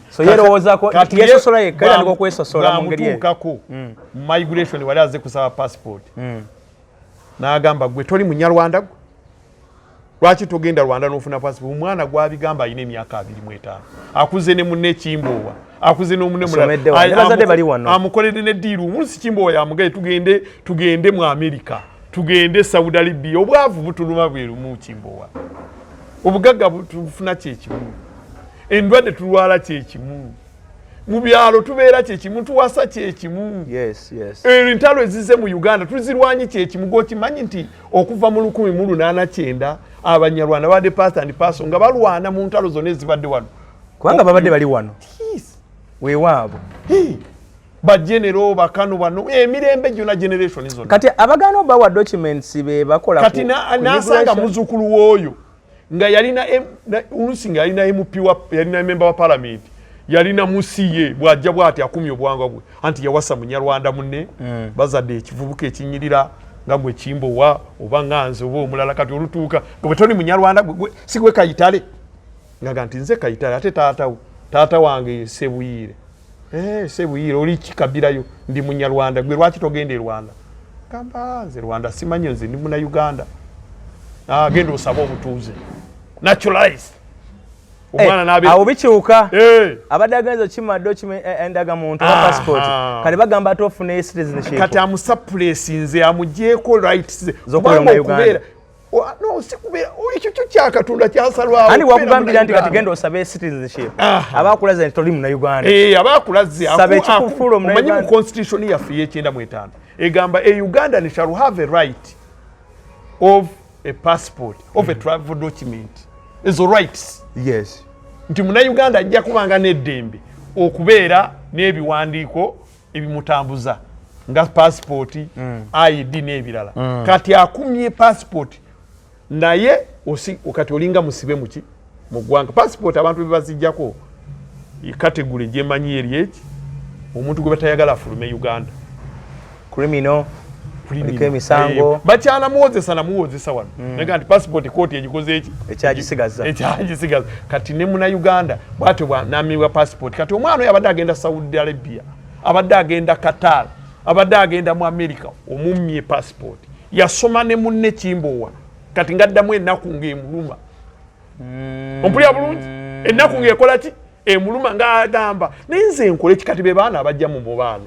So yerowooza ko yesosola yekka ndiko kwesosola mu ngeri mutuukako migration wali aze kusaba passport n'agamba gwe toli Munyarwanda gwe lwaki togenda Rwanda n'ofuna passport? Omwana gwabigamba alina emyaka 25 akuze ne munne Chimbowa akuze n'omunne mulala amukoledde ne diiru omunsi Chimbowa yamugaye tugende mu America tugende Saudi Arabia. Obwavu butuluma bweru mu Chimbowa, obugagga butufuna kyekimu, endwadde tulwala kyekimu, mu byalo tubeera kyekimu, tuwasa kyekimu. Entalo ezize mu Uganda tuzirwanyi kyekimu. Gwokimanyi nti okuva mu 1889 Abanyarwanda badde past and paso nga balwana mu ntalo zonna ezibadde wano kubanga babadde bali wano weewaabo bagenero bakano bano emirembe gyonna generation zonna. Kati abagano bawa documents be bakola kati nasanga muzukulu w'oyo nga yalina ulusinga yalina MP yalina member wa parliament yalina musiye bwajja bwati akumya obwanga bwe anti yawasa Munyarwanda munne bazadde ekivubuka ekinyirira nga gwe Chimbowa oba nganze oba omulala. Kati olutuuka gwe toli Munyarwanda si gwe Kayitale nga nti nze Kayitale ate taata wange Sebuyire sebuyire oli kikabirayo ndi munyarwanda gwe lwaki togenda e Rwanda gamba nze Rwanda simanyi nze ndi muna Uganda genda osaba obutuuze naturalize omwana nabe awo bikyuka abadde agenza kima document endaga muntu wa passport kale bagamba atofune citizenship kati amusuppress nze amugyeko rights zokubeera mu Uganda no sikubera ekyo kyo kyakatonda kyasalwawo ani wakugambira nti kati genda osabe citizenship abakulaze nti toli mu Uganda abakulaze sabe kikufulo mu Uganda mu constitution yafe y'ekyenda egamba a Ugandan shall have a right of a passport of a travel document ezo rights yes nti muna Uganda ajja kubanga n'eddembe okubeera n'ebiwandiiko ebimutambuza nga passport ID n'ebirala kati akumye passport naye okati olinga musibe muki mu ggwanga passport abantu bebazijjako category gyemanyi eri eki omuntu gwe batayagala afulume Uganda criminal emisango bakyala muwozesa wano naga nti passport court egikoze eki ekyagisigaza kati ne muna Uganda bwatyo bwanamibwa passport kati omwana oyo abadde agenda Saudi Arabia abadde agenda Qatar abadde agenda mu America omumye passport yasoma ne munne Kimbowa kati ngaddamu ennaku ng'emuluma ompulya bulungi ennaku ng'ekola ki emuluma ng'agamba nenze nkole kikati be baana abajja mu mubaano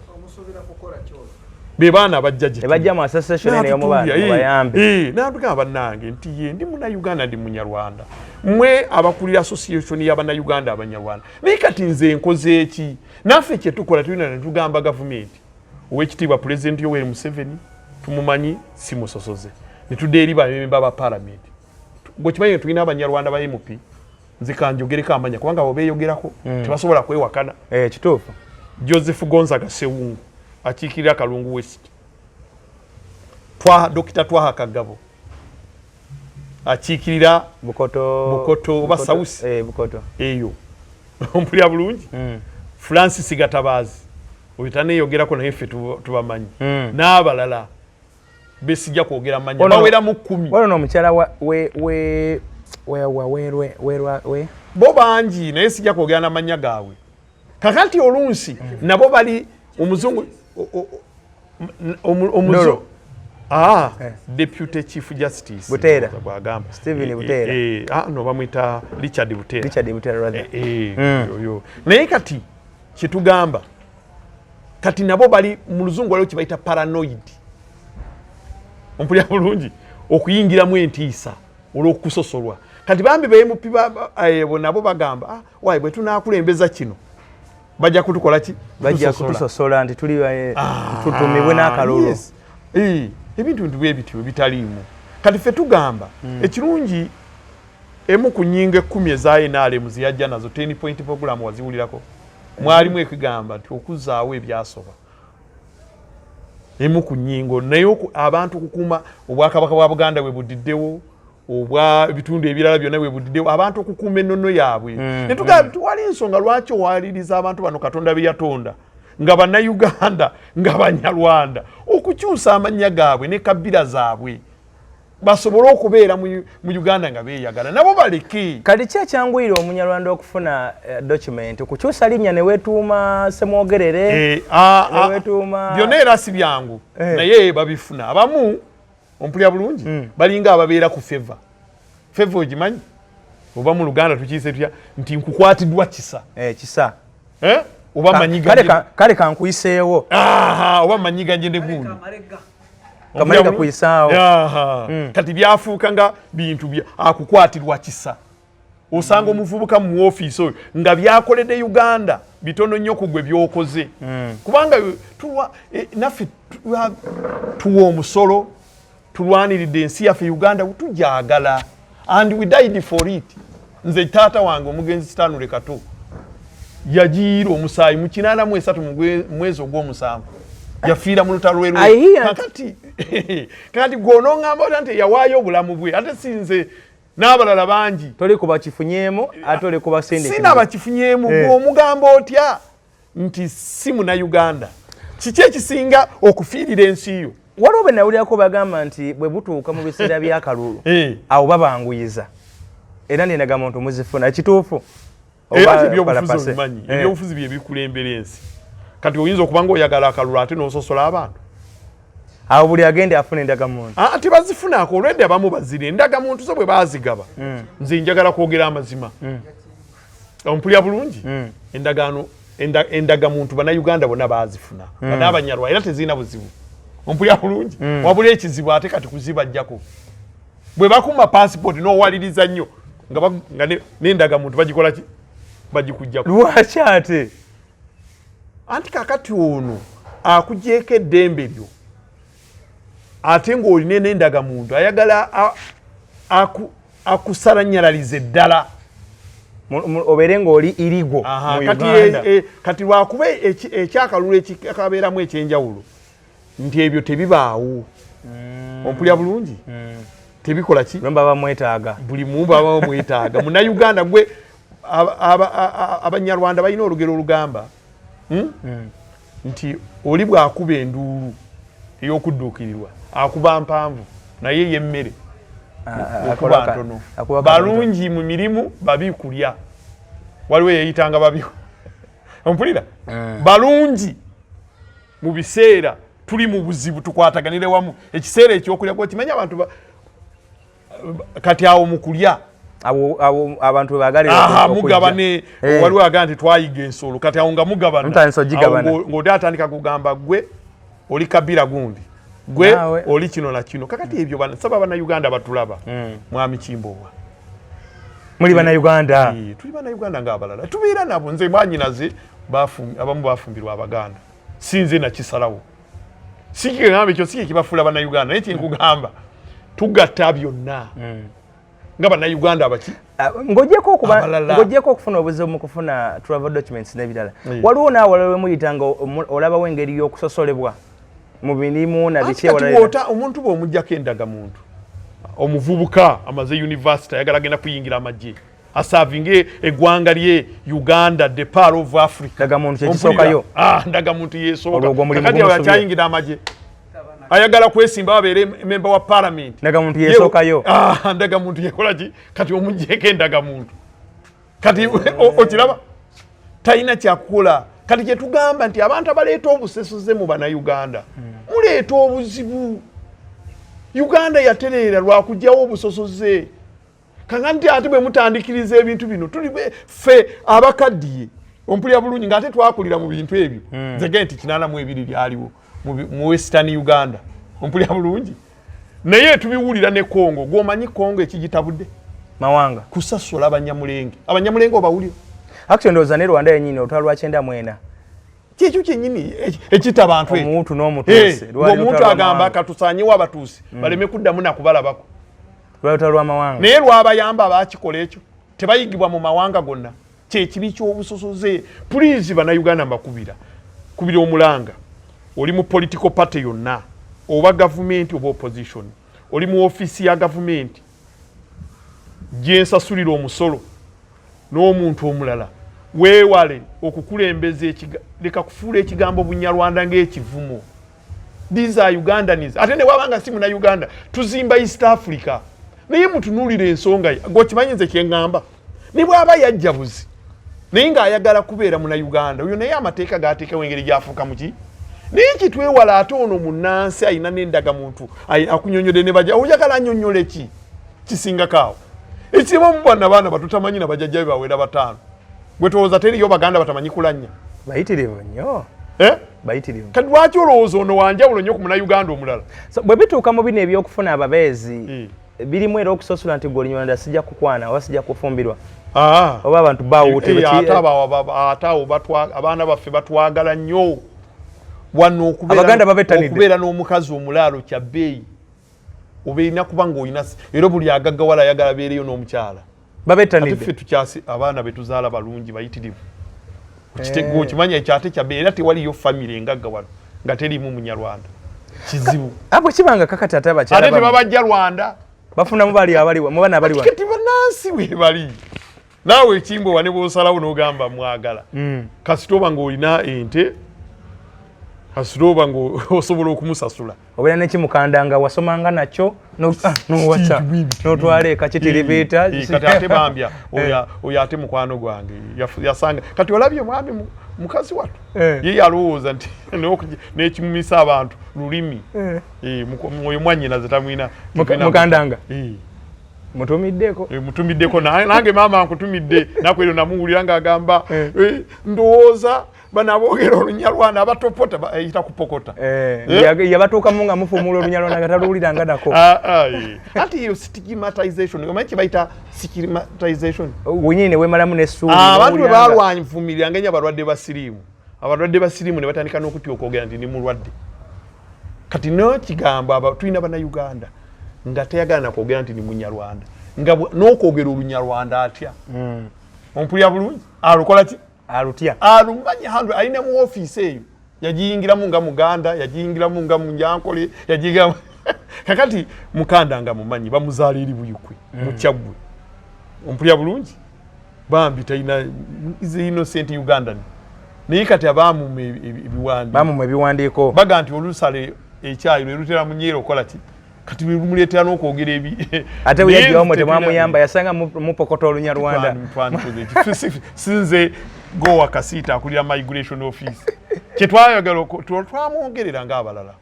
be baana abajja gye bajja mu association ene y'omubaano bayambe n'atugamba bannange nti ye ndi muna Uganda ndi munyarwanda mmwe abakulira association y'abana Uganda abanyarwanda naye kati nze nkoze eki naffe kye tukola tulina ne tugamba gavumenti ow'ekitiibwa President Yoweri Museven tumumanyi si musosoze ne tudda eri bamemba ba parliament gwekimanyi tulina abanyarwanda ba MP nzikanjogereko amanya kubanga bo beeyogerako tebasobola kwewakana kituufu Joseph Gonzaga Sewungu akiikirira Kalungu West Dr. Twaha Kagabo akiikirira Bukoto oba South Bukoto eyo ompulya bulungi Francis Gatabazi oyitaneeyogerako naye ffe tubamanyi n'abalala besijja kwogera amanya bawera mu 10 wano n'omukyala we bo bangi naye sijja kwogera n'amanya gaabwe kakati olunsi nabo bali omuzungu Deputy Chief Justice Butera bwagamba Stephen Butera no bamwita Richard Butera yo naye kati kitugamba kati nabo bali mu luzungu waliwo kibayita paranoid ompulya bulungi okuyingiramu entiisa olw'okusosolwa kati bambi beemupi nabo bagamba wayi bwe tunaakulembeza kino bajja kutukola ki bajja kutusosola nti tuli tutumibwe n'akalulu ebintu bwebityo bitaliimu kati ffe tugamba ekirungi emu ku nnyingo 10 eza NRM ziyajja nazo 10 point program waziwulirako mwalimu ekigamba nti okuzaawo ebyasoba emu ku nnyingo naye abantu okukuuma obwakabaka bwa Buganda bwe budiddewo obwa bitundu ebirala byonna bwe budiddewo abantu okukuuma ennono yaabwe ne tugamba tuwali ensonga lwaki owaliriza abantu bano Katonda be yatonda nga bannayuganda nga banyarwanda okukyusa amannya gaabwe ne kabira zaabwe basobole okubeera mu Uganda nga beeyagala nabo baleke kati ki ekyanguyira omunyarwanda okufuna document okukyusa linnya ne weetuuma Semwogerere weetuuma byonna era si byangu naye babifuna abamu ompulya bulungi balinga ababeera ku favor ogimanyi oba mu Luganda tukiyise tutya nti nkukwatiddwa kisa oba manyiga kale kankuyiseewo oba manyiga nje gundi kamaleka kuyisaawo kati byafuuka nga bintu akukwatirwa kisa osanga omuvubuka mu ofiisi oyo nga byakoledde Uganda bitono nnyo ku gwe byokoze kubanga naffe tuwa omusolo tulwaniridde ensi yaffe Uganda tujagala and we died for it nze taata wange omugenzi Stanley Kato yajiira omusaayi mu 83 mu mwezi ogw'omusanvu yafiira mu lutalo kati gwonoŋŋamba nti yawaayo obulamu bwe ate sinze n'abalala bangi toli kuba kifunyeemu ate oli kuba sente sina bakifunyeemu gw'omugamba otya nti si muna Uganda kiki ekisinga okufiirira ensi yo waliwo be nawulirako bagamba nti bwe butuuka mu biseera by'akalulu awo babanguyiza era nenagamba nti muzifuna ekituufu oba ebyobufuzi obimanyi ebyobufuzi bye bikulembera ensi kati oyinza okubanga oyagala akalulu ate n'ososola abantu awo buli agende afuna endagamuntu ati bazifunako olwedde abamu bazira endagamuntu zo bwe bazigaba nze njagala kwogera amazima ompulya bulungi endagamuntu bannayuganda bonna bazifuna bannabanyarwanda era tezirina buzibu ompulya bulungi wabula ekizibu ate kati kuzibajjako bwe bakuma passport n'owaliriza nnyo nga n'endagamuntu bagikola ki bagikujjako lwaki ate anti kakati ono akugyeko eddembe lyo ate ng'olina n'endagamuntu ayagala akusaranyalaliza eddala obeere ng'oli irigo mu Uganda kati lwakuba ekyakalulu ekikabeeramu ekyenjawulo nti ebyo tebibaawo ompulya bulungi tebikola ki bamba bamwetaaga buli mumu baba bamwetaaga munnayuganda gwe abanyarwanda balina olugero olugamba nti oli bw'akuba enduulu ey'okudduukirirwa akuba mpanvu naye yemmere okuba ntono balungi mu mirimu babi kulya waliwo yeyitanga babi ompulira balungi mu biseera tuli mu buzibu tukwataganire wamu ekiseera ekyokulya kimanya abantu kati awo mu kulya abantu bagalira mugabane waliwo agamba nti twayiga ensolo kati awo nga mugabana ng'oti atandika kugamba gwe oli kabira gundi gwe oli kino na kino kakati ebyo saba bannayuganda batulaba mwami Kimbowa muli bannayuganda tuli bannayuganda ng'abalala tubeera nabo nze mwanyinaze abamu bafumbirwa abaganda sinze nakisalawo sikigamba ekyo si kibafuula bannayuganda naye kyenkugamba tugatta byonna nga bannayuganda abaki ng'ogyeko okufuna obuzibu mu kufuna travel documents n'ebirala waliwo naawe walawe muyitanga olabawo engeri y'okusosolebwa mu birimu na biki ewalala omuntu bw'omuggyako endagamuntu omuvubuka amaze university ayagala agenda kuyingira amagye asavinge eggwanga lye Uganda the Pearl of Africa ndagamuntu kyekisookayo ndagamuntu yeesooka kakati akyayingira amagye ayagala kwesimba abeere member wa parliament ndagamuntu yeesookayo ndagamuntu yekola ki kati omuggyeko endagamuntu kati okiraba talina kyakukola kati kyetugamba nti abantu abaleeta obusesoze mu bannayuganda muleeta obuzibu Uganda yatereera lwakugyawo obusosoze kanga nti ate bwe mutandikiriza ebintu bino tuli ffe abakaddiye ompulya bulungi ng'ate twakulira mu bintu ebyo nzege nti 82 byaliwo mu Western Uganda ompulya bulungi naye tubiwulira ne Congo gw'omanyi Congo ekigitabudde mawanga kusasola abanyamulenge obawulira actually ndoza ne Rwanda yenyini otwalwa 94 kyekyo kyennyini ekita abantu omuntu n'omutuusi omuntu agamba katusaanyewo abatuusi baleme kuddamu nakubalabako lwalutalo amawanga naye lwabayamba abakikola ekyo tebayigibwa mu mawanga gonna kyekibi ky'obusosoze pulizi bannayuganda mbakubira omulanga oli mu political party yonna oba gavumenti oba opposition oli mu ofiisi ya gavumenti gyensasulira omusolo n'omuntu omulala weewale okukulembeza leka kufuula ekigambo Bunyarwanda ng'ekivumo. These are Ugandans. Ate ne wabanga si Munnayuganda tuzimba East Africa naye mutunuulira ensonga gwokimanyi nze kyengamba ne bw'aba yajjabuzi naye ng'ayagala kubeera Munnayuganda oyo naye amateeka gaateekawo engeri gy'afuuka muki naye kitwewala ate ono munnansi ayina n'endagamuntu akunyonyode ne bajja oyagala annyonnyole ki kisingakaawo ekimu mu baana batutamanyi na bajjajja be bawera 5 gwe tolowooza teriyo baganda batamanyi kulannya bayitirivu nnyo bayitirivu kati lwaki olowooza ono wanjawulo nnyo ku Munnayuganda omulala bwe bituuka mu bino ebyokufuna ababeezi birimu era okusosola nti gw'Olunywanda sijja kukwana oba sijja kufumbirwa oba abantu baawute ate awo abaana baffe batwagala nnyo wano okubeera n'omukazi omulaalo kya bbeeyi obeerina kuba ng'olina era buli agaggawala ayagala beereyo n'omukyala babettanidde ate ffe tukyasi abaana betuzaala balungi bayitirivu okimanya ekyate kya bbeeyi era tewaliyo famire engaggawala nga terimu Munyarwanda kizibu bwe kibanga kakati ate abakyala ate tebabajja Rwanda bafuna mu bana abali wano kati bannansi we bali naawe Kimbowa ne bw'osalawo n'ogamba mwagala kasita oba ng'olina ente Asuloba ngo osobola okumusasula. Obera neki mukandanga wasomanga nacho no wacha no twale kachitiribita kati ate bambya oya ate mukwano gwange yasanga kati olabye mwami mukazi watu ye yalowooza nti n'ekimumisa abantu lulimi moyo mwanyina zetamwina mukandanga mutumiddeko nange maama nkutumidde nakwero namuwulira ng'agamba ndowooza banaboogera olunyalwana abatopota eyita kupokota yabatuukamu nga mufumula olunyalwana nga taluwuliranga nako anti iyo stigmatization omanyi kye bayita stigmatization wenyini wemalamu n'essuubi abantu bwe balwanya nfumiranga ennyo abalwadde basiriimu ne batandika n'okutya okwogera nti ndi mulwadde kati n'ekigambo tulina bannayuganda nga tayagala nakwogera nti ndi munyalwanda nga n'okwogera olunyalwanda atya ompulya bulungi alukola ki alutya alumanyi handu alina mu office eyo yagiyingiramu nga muganda yagiyingiramu nga munyankole yagiyingiramu kakati mukanda nga mumanyi bamuzaala eri buyukwe mukyagwe ompulya bulungi bambi talina is innocent Ugandan naye kati abamu ebiwandiiko baga nti olusale ekyayi lwerutera munyera okola ki kati bumuleetera n'okwogera ebi ate weyajjawomo temwamuyamba yasanga mupokota olunyarwanda sinze gowa kasiita akulira migration office kyetwayagala twamwongerera ng'abalala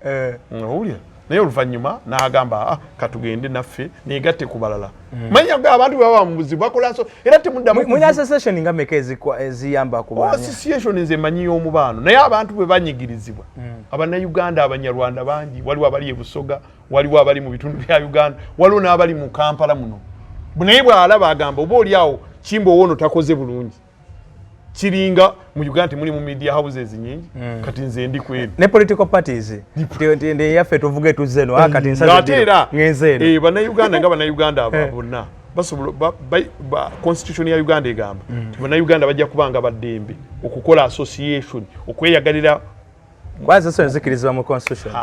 owulira naye oluvannyuma n'agamba katugende naffe neegatte ku balala manya abantu baba mu buzibu bakola nso era temuddamu association nga meka eziyamba ku banya association nze manyi omubaano naye abantu bwe banyigirizibwa abannayuganda abanyarwanda bangi waliwo abali e Busoga waliwo abali mu bitundu bya Uganda waliwo n'abali mu Kampala muno naye bw'alaba agamba oba oli awo Kimbo wono takoze bulungi kiringa mu Uganda muli mu media houses nyingi kati nze ndi kwenu ne political parties ndi yaffe tuvuge tuzeno kati nsaze ngenzeno bannayuganda nga bannayuganda abo bonna basobola constitution ya Uganda egamba bannayuganda bajja kubanga baddembe okukola association okweyagalira kwaza so nzikirizibwa mu constitution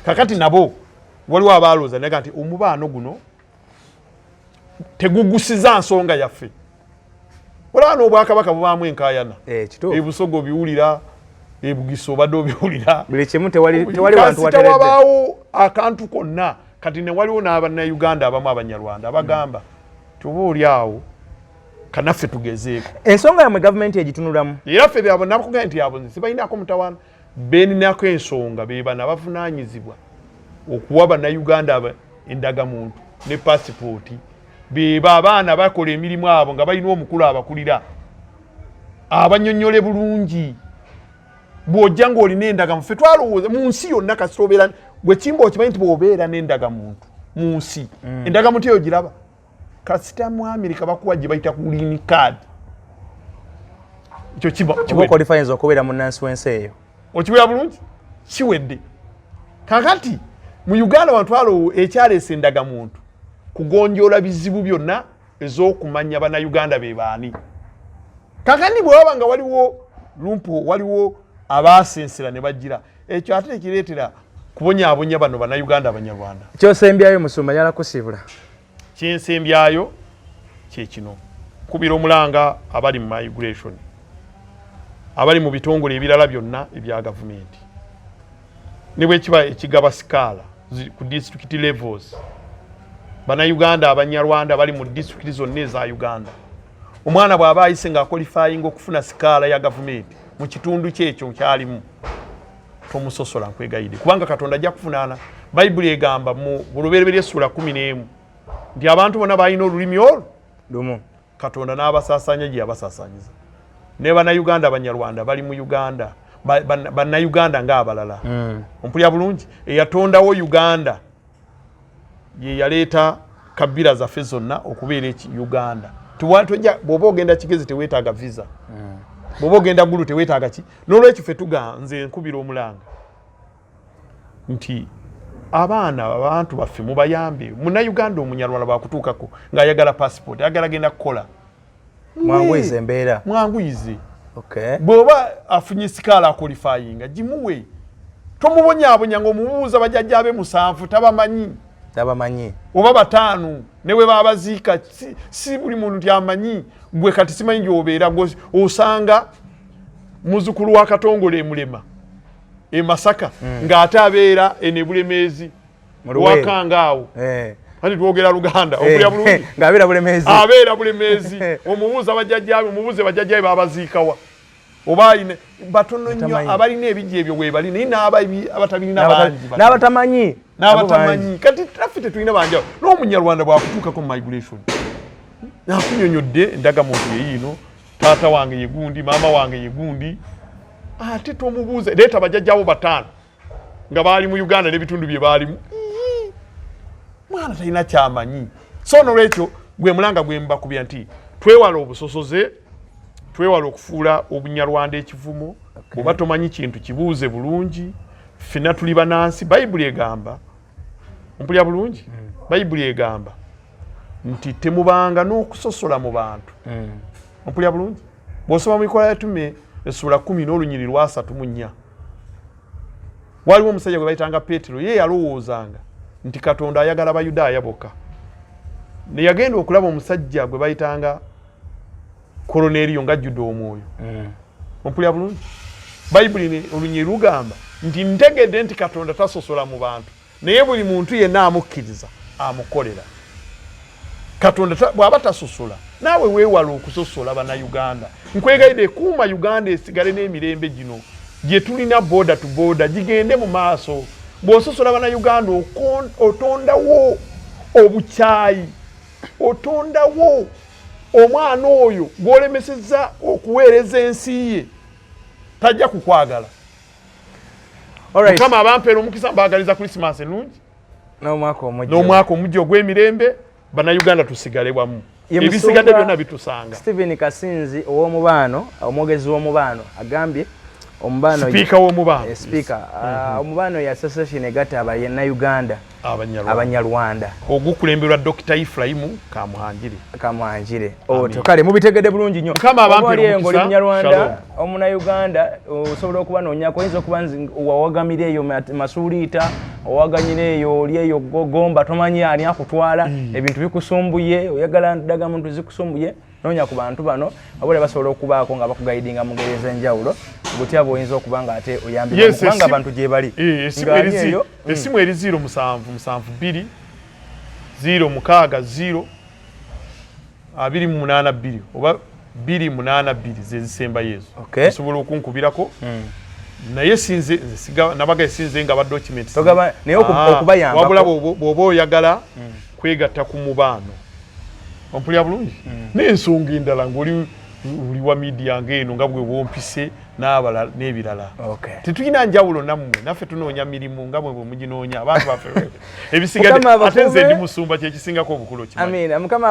kakati nabo waliwo abalooza naye nti omubaano guno tegugusiza nsonga yaffe olaba n'obwakabaka bubaamu enkaayana ebusogo biwulira ebugiso obadde obiwulira buli kimu tewali bantu wateredde wabaawo akantu konna kati ne waliwo n'abannayuganda abamu abanyarwanda abagamba tuba oli awo kanaffe tugezeeko ensonga yamwe gavumenti egitunulamu era ffe byabo nakugaa nti abo sibalinaako mutawaana beeninako ensonga be bano abavunaanyizibwa okuwa bannayuganda endagamuntu ne paasipooti beba abaana bakola emirimu abo nga balina omukulu abakulira abanyonyole bulungi bw'ojja ng'olina endagamuntu ffe twalowooza mu nsi yonna kasita obeera gwe Kimbo okimanyi nti bw'obeera n'endagamuntu mu nsi endagamuntu eyo giraba kasita mu Amerika bakuwa gye bayita ku green card ekyo kiba qualifies okubeera munnansi w'ensi eyo okibeera bulungi kiwedde kakati mu Uganda wantwalo ekyaleesa endagamuntu kugonjoola bizibu byonna ez'okumanya bannayuganda be baani kakani bw'oba nga waliwo lumpo waliwo abaasensera ne bajjira ekyo ate tekireetera kubonyaabonya bano bannayuganda abanyarwanda kyosembyayo musumba yala kusibula kyensembyayo kyekino kubira omulanga abali mu migration abali mu bitongole ebirala byonna ebya gavumenti ne bwe kiba ekigaba sikaala ku district levels bannayuganda abanyarwanda bali mu district zonna eza Uganda omwana bw'aba ayise nga qualifying okufuna sikaala ya gavumenti mu kitundu kyekyo kyalimu tomusosola nkwegayide kubanga Katonda ajja kufunaana Bayibuli egamba mu Bulubereberye essula 11 nti abantu bonna balina olulimi olumu Katonda n'abasaasanya gye yabasaasanyiza ne bannayuganda abanyarwanda bali mu Uganda bannayuganda ng'abalala ompulya bulungi eyatondawo Uganda ye yaleeta kabira zaffe zonna okubeera Uganda tuwatujja bw'oba ogenda Kigezi teweetaaga visa bw'oba ogenda Gulu teweetaaga ki n'olwekyo ffe tuganze nkubira omulanga nti abaana abantu baffe mubayambe munnayuganda omunyarwanda bwakutuukako ng'ayagala passport ayagala genda kukola mwanguyize embeera mwanguyize bw'oba afunye sikaala akolifayinga gimuwe tomubonyaabonya ng'omubuuza bajjajja abe 7 tabamanyi oba 5 newe babaziika si buli muntu tyamanyi gwe kati simanyi gy'obeera osanga muzukulu wa Katongole Mulema e Masaka ng'ate abeera ene Bulemeezi wakanga awo ati twogera Luganda okulya bulungi ng'abeera Bulemeezi abeera Bulemeezi omubuuza bajjajjaabe mubuuze bajjajjaabe babaziikawa oba ine batono nnyo abalina ebijja ebyo bwe bali naye abatabirina bangi n'abatamanyi kati traffic tulina banja n'Omunyarwanda bwakutuukako mu migration nakunyonyodde endagamuntu yeyiino taata wange ye gundi maama wange ye gundi ate tomubuuze leeta bajjajjaawo 5 nga baali mu Uganda n'ebitundu bye baalimu mwana talina kyamanyi so nolwekyo gwe mulanga gwe mbakubya nti twewala obusosoze twewala okufuula Obunyarwanda ekivumo oba tomanyi kintu kibuuze bulungi fina tuli banansi Bayibuli egamba mpulya bulungi Bayibuli egamba nti temubanga n'okusosola mu bantu mpulya bulungi bw'osoma mu Ikola y'Atume essula 10 n'olunyiri lwa 34 waliwo omusajja gwe bayitanga Petero ye yalowoozanga nti Katonda ayagala Bayudaaya bokka ne yagenda okulaba omusajja gwe bayitanga Koloneriyo ng'ajjudde omwoyo mpulya bulungi Bayibuli olunyiri lugamba nti ntegedde nti Katonda tasosola mu bantu naye buli muntu yenna amukkiriza amukolera Katonda bw'aba tasosola naawe weewala okusosola bannayuganda nkwegayidde kuuma Uganda esigale n'emirembe gino gye tulina border to border gigende mu maaso bw'ososola bannayuganda otondawo obukyayi otondawo omwana oyo gw'olemesezza okuweereza ensi ye tajja kukwagala Mukama abampeera omukisa mbagaliza Christmas ennungi n'omwaka omujja ogw'emirembe bannayuganda tusigale wamu ebisigadde byonna bitusanga Stephen Kasinzi ow'omubaano omwogezi w'omubaano agambye omubaano speaker w'omubaano speaker omubaano ya association egatta Abanyarwanda Abanyarwanda ogukulemberwa Dr. Ephraim Kamuhanjire kale mubitegedde bulungi nnyo Mukama abampeera omukisa Munyarwanda Omunayuganda osobola okubanoonya oyinza okuba wawagamira eyo masuuliita owaganyira eyo oli eyo gomba tomanyi ani akutwala ebintu bikusumbuye oyagala ddaga muntu zikusumbuye noonya ku bantu bano abole basobola okubaako nga bakugayidinga mu ngeri ez'enjawulo gutya bw'oyinza okuba nga ate oyambibwa kubanga abantu gye bali essimu eri 0772 060 282 oba 282 zezisembayo ezo osobola okunkubirako naye sinze nabaga esinze nga ba document naye okubayamba wabula bw'oba oyagala kwegatta ku mubaano ompulya bulungi n'ensonga endala ng'oli wa media ng'eno nga bwe bwompise n'ebirala tetulina njawulo nammwe naffe tunoonya mirimu nga bwe muginoonya abantu baffe ebisigadde ate nze ndi musumba kyekisingako obukulu kimanyi. Amiina Mukama